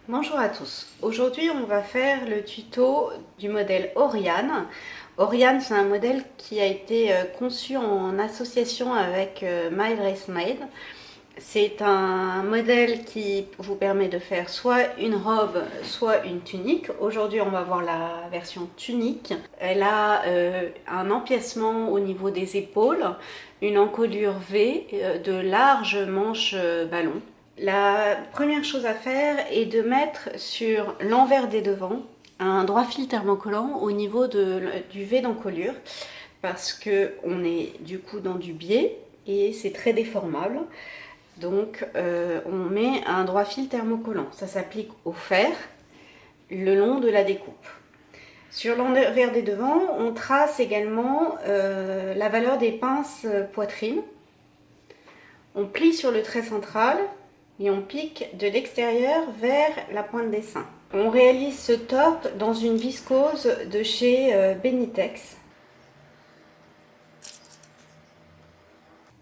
Bonjour à tous, aujourd'hui on va faire le tuto du modèle Oriane. Oriane, c'est un modèle qui a été conçu en association avec My Dress Made. C'est un modèle qui vous permet de faire soit une robe, soit une tunique. Aujourd'hui on va voir la version tunique. Elle a un empiècement au niveau des épaules, une encolure V, de larges manches ballon. La première chose à faire est de mettre sur l'envers des devants un droit fil thermocollant au niveau du V d'encolure parce que on est du coup dans du biais et c'est très déformable. Donc on met un droit fil thermocollant. Ça s'applique au fer le long de la découpe. Sur l'envers des devants, on trace également la valeur des pinces poitrine. On plie sur le trait central et on pique de l'extérieur vers la pointe des seins. On réalise ce top dans une viscose de chez Benitex.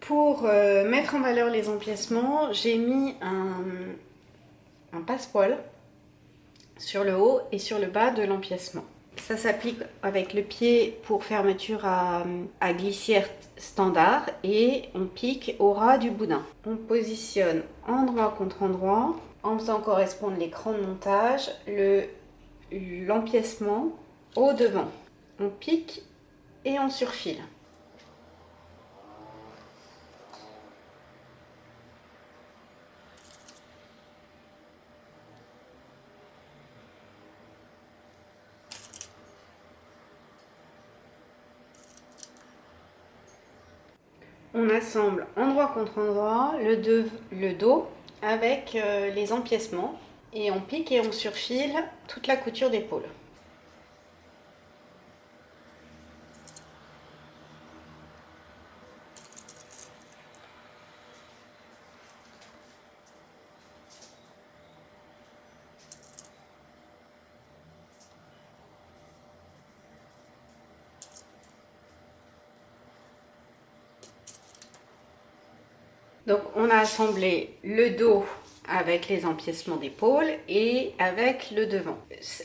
Pour mettre en valeur les empiècements, j'ai mis un passepoil sur le haut et sur le bas de l'empiècement. Ça s'applique avec le pied pour fermeture à glissière standard et on pique au ras du boudin. On positionne endroit contre endroit en faisant correspondre l'écran de montage, l'empiècement au devant. On pique et on surfile. On assemble endroit contre endroit le dos avec les empiècements et on pique et on surfile toute la couture d'épaule. Donc on a assemblé le dos avec les empiècements d'épaule et avec le devant.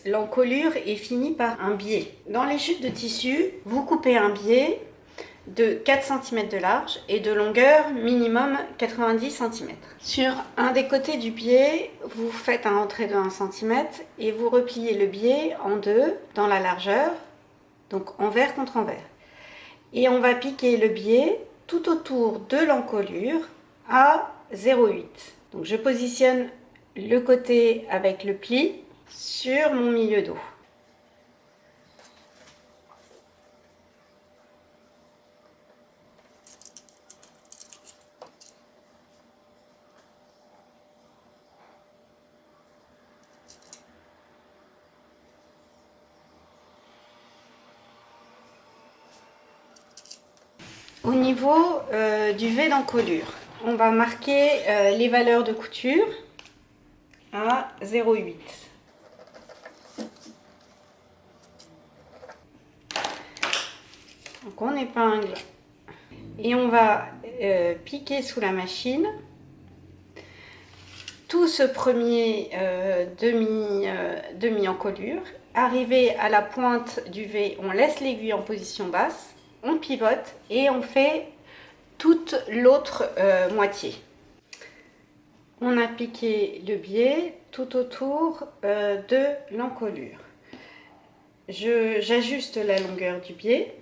L'encolure est finie par un biais. Dans les chutes de tissu, vous coupez un biais de 4 cm de large et de longueur minimum 90 cm. Sur un des côtés du biais, vous faites un retrait de 1 cm et vous repliez le biais en deux dans la largeur, donc envers contre envers. Et on va piquer le biais tout autour de l'encolure à 0,8. Donc je positionne le côté avec le pli sur mon milieu dos. Au niveau du V d'encolure, on va marquer les valeurs de couture à 0,8. Donc on épingle et on va piquer sous la machine tout ce premier demi-encolure. Arrivé à la pointe du V, on laisse l'aiguille en position basse, on pivote et on fait toute l'autre moitié. On a piqué le biais tout autour de l'encolure. J'ajuste la longueur du biais.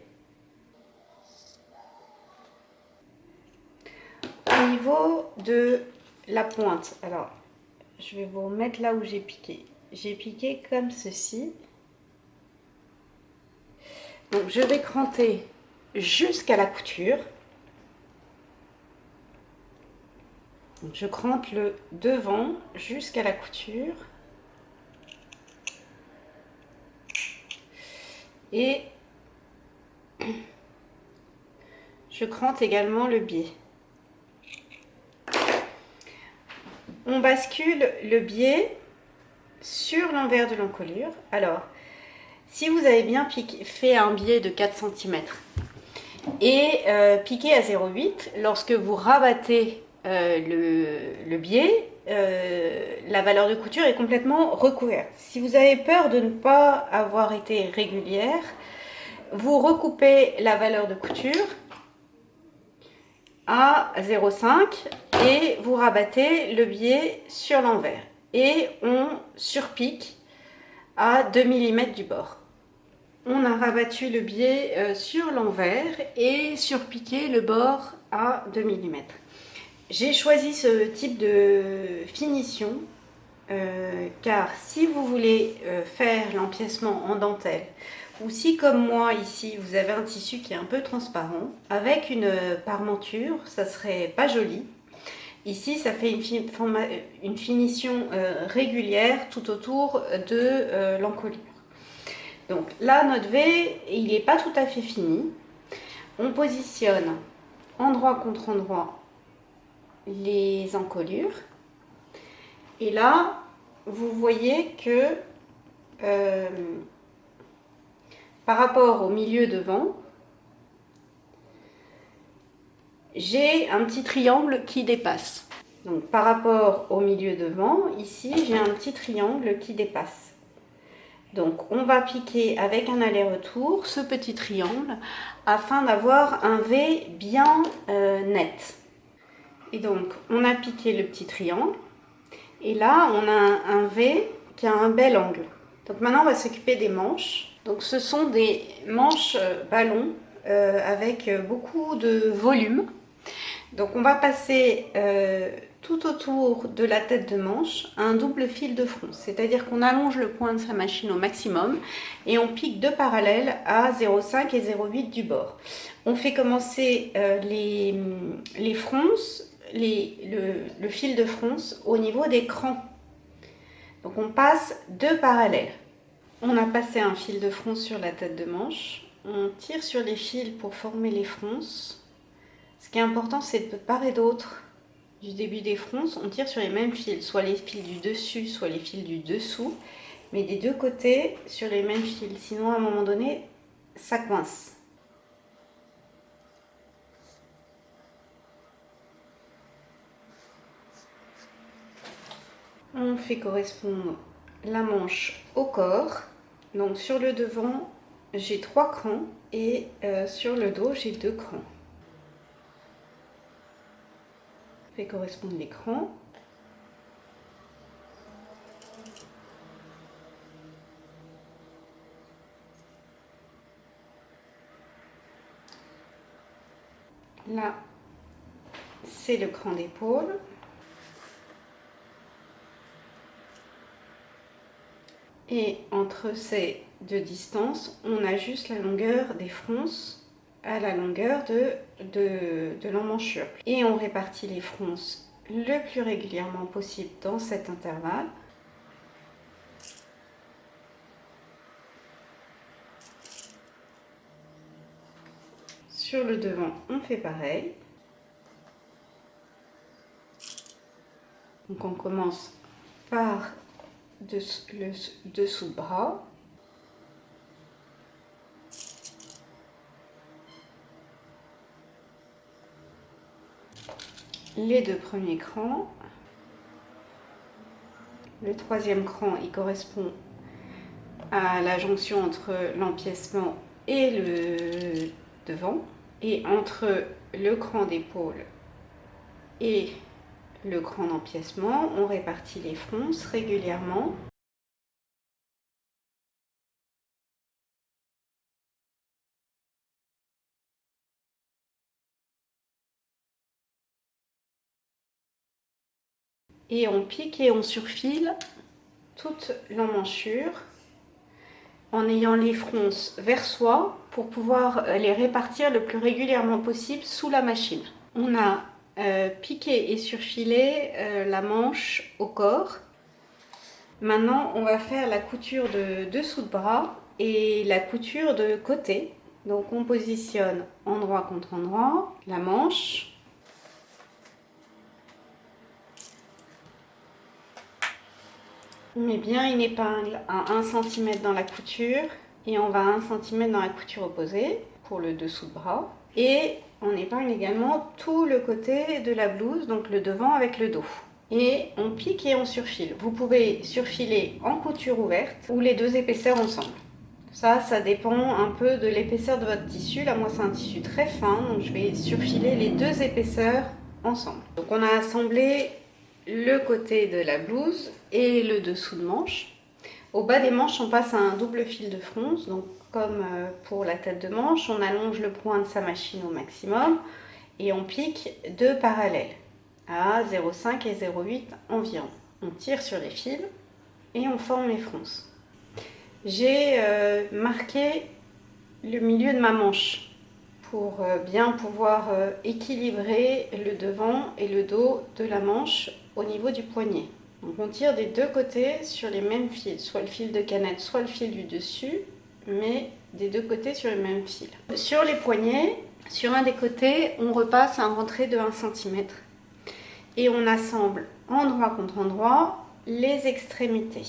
Au niveau de la pointe, alors je vais vous remettre là où j'ai piqué. J'ai piqué comme ceci. Donc je vais cranter jusqu'à la couture. Donc, je crante le devant jusqu'à la couture. Et je crante également le biais. On bascule le biais sur l'envers de l'encolure. Alors, si vous avez bien fait un biais de 4 cm et piqué à 0,8, lorsque vous rabattez le biais, la valeur de couture est complètement recouverte. Si vous avez peur de ne pas avoir été régulière, vous recoupez la valeur de couture à 0,5 et vous rabattez le biais sur l'envers. Et on surpique à 2 mm du bord. On a rabattu le biais sur l'envers et surpiqué le bord à 2 mm. J'ai choisi ce type de finition car si vous voulez faire l'empiècement en dentelle ou si comme moi ici vous avez un tissu qui est un peu transparent, avec une parmenture ça serait pas joli. Ici ça fait une finition régulière tout autour de l'encolure. Donc là notre V il n'est pas tout à fait fini. On positionne endroit contre endroit les encolures et là vous voyez que par rapport au milieu devant j'ai un petit triangle qui dépasse. Donc par rapport au milieu devant ici j'ai un petit triangle qui dépasse. Donc on va piquer avec un aller-retour ce petit triangle afin d'avoir un V bien net. Et donc on a piqué le petit triangle et là on a un V qui a un bel angle. Donc maintenant on va s'occuper des manches. Donc ce sont des manches ballons avec beaucoup de volume. Donc on va passer tout autour de la tête de manche un double fil de fronce, c'est-à-dire qu'on allonge le point de sa machine au maximum et on pique deux parallèles à 0,5 et 0,8 du bord. On fait commencer les fronces, le fil de fronce au niveau des crans. Donc on passe deux parallèles. On a passé un fil de fronce sur la tête de manche, on tire sur les fils pour former les fronces. Ce qui est important, c'est de part et d'autre du début des fronces, on tire sur les mêmes fils, soit les fils du dessus, soit les fils du dessous, mais des deux côtés sur les mêmes fils, sinon à un moment donné, ça coince. On fait correspondre la manche au corps, donc sur le devant, j'ai 3 crans et sur le dos, j'ai 2 crans. Fait correspondre les crans. Là, c'est le cran d'épaule. Et entre ces deux distances, on ajuste la longueur des fronces à la longueur de l'emmanchure. Et on répartit les fronces le plus régulièrement possible dans cet intervalle. Sur le devant, on fait pareil. Donc on commence par le dessous de bras. Les deux premiers crans. Le troisième cran, il correspond à la jonction entre l'empiècement et le devant. Et entre le cran d'épaule et le cran d'empiècement, on répartit les fronces régulièrement. Et on pique et on surfile toute l'emmanchure en ayant les fronces vers soi pour pouvoir les répartir le plus régulièrement possible sous la machine. On a piqué et surfilé la manche au corps. Maintenant, on va faire la couture de dessous de bras et la couture de côté. Donc on positionne endroit contre endroit la manche. On met bien une épingle à 1 cm dans la couture et on va à 1 cm dans la couture opposée pour le dessous de bras. Et on épingle également tout le côté de la blouse, donc le devant avec le dos. Et on pique et on surfile. Vous pouvez surfiler en couture ouverte ou les deux épaisseurs ensemble. Ça dépend un peu de l'épaisseur de votre tissu. Là, moi, c'est un tissu très fin, donc je vais surfiler les deux épaisseurs ensemble. Donc on a assemblé le côté de la blouse et le dessous de manche. Au bas des manches, on passe à un double fil de fronce. Donc comme pour la tête de manche, on allonge le point de sa machine au maximum et on pique deux parallèles à 0,5 et 0,8 environ. On tire sur les fils et on forme les fronces. J'ai marqué le milieu de ma manche pour bien pouvoir équilibrer le devant et le dos de la manche au niveau du poignet. Donc on tire des deux côtés sur les mêmes fils, soit le fil de canette, soit le fil du dessus, mais des deux côtés sur les mêmes fils. Sur les poignets, sur un des côtés, on repasse un rentré de 1 cm et on assemble endroit contre endroit les extrémités.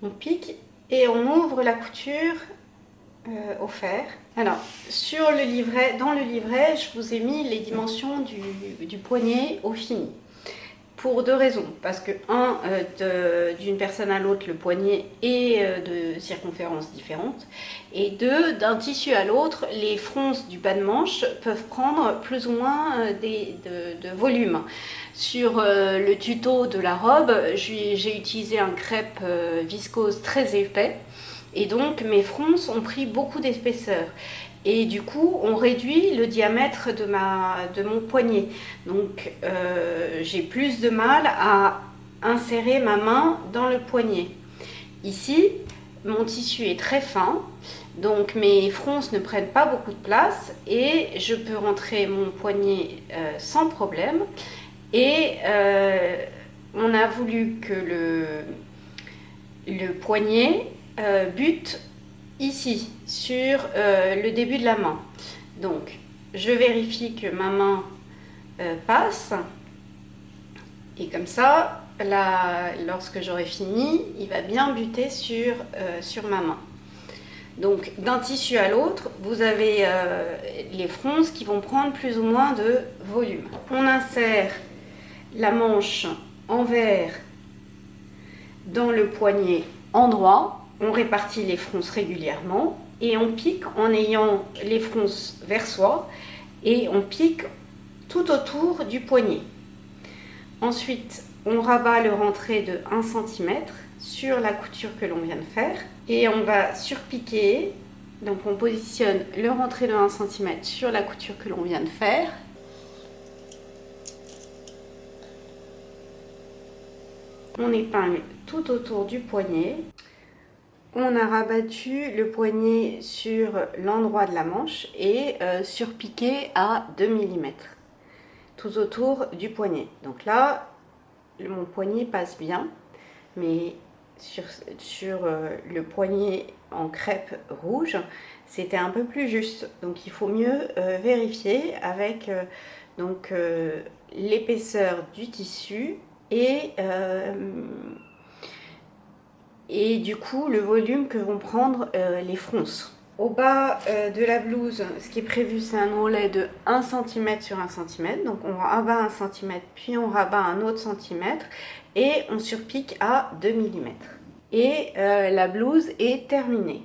On pique et on ouvre la couture au fer. Alors, dans le livret, je vous ai mis les dimensions du poignet au fini. Pour deux raisons. Parce que, d'une personne à l'autre, le poignet est de circonférences différentes. Et deux, d'un tissu à l'autre, les fronces du bas de manche peuvent prendre plus ou moins de volume. Sur le tuto de la robe, j'ai utilisé un crêpe viscose très épais. Et donc, mes fronces ont pris beaucoup d'épaisseur. Et du coup, on réduit le diamètre de mon poignet. Donc, j'ai plus de mal à insérer ma main dans le poignet. Ici, mon tissu est très fin, donc mes fronces ne prennent pas beaucoup de place et je peux rentrer mon poignet sans problème. Et on a voulu que le poignet bute ici, sur le début de la main. Donc, je vérifie que ma main passe. Et comme ça, lorsque j'aurai fini, il va bien buter sur ma main. Donc, d'un tissu à l'autre, vous avez les fronces qui vont prendre plus ou moins de volume. On insère la manche envers dans le poignet endroit. On répartit les fronces régulièrement et on pique en ayant les fronces vers soi et on pique tout autour du poignet. Ensuite, on rabat le rentré de 1 cm sur la couture que l'on vient de faire et on va surpiquer. Donc on positionne le rentré de 1 cm sur la couture que l'on vient de faire. On épingle tout autour du poignet. On a rabattu le poignet sur l'endroit de la manche et surpiqué à 2 mm tout autour du poignet. Donc là, mon poignet passe bien, mais sur le poignet en crêpe rouge, c'était un peu plus juste. Donc il faut mieux vérifier avec l'épaisseur du tissu et du coup le volume que vont prendre les fronces. Au bas de la blouse, ce qui est prévu, c'est un ourlet de 1 cm sur 1 cm. Donc on rabat 1 cm, puis on rabat un autre centimètre et on surpique à 2 mm. Et la blouse est terminée.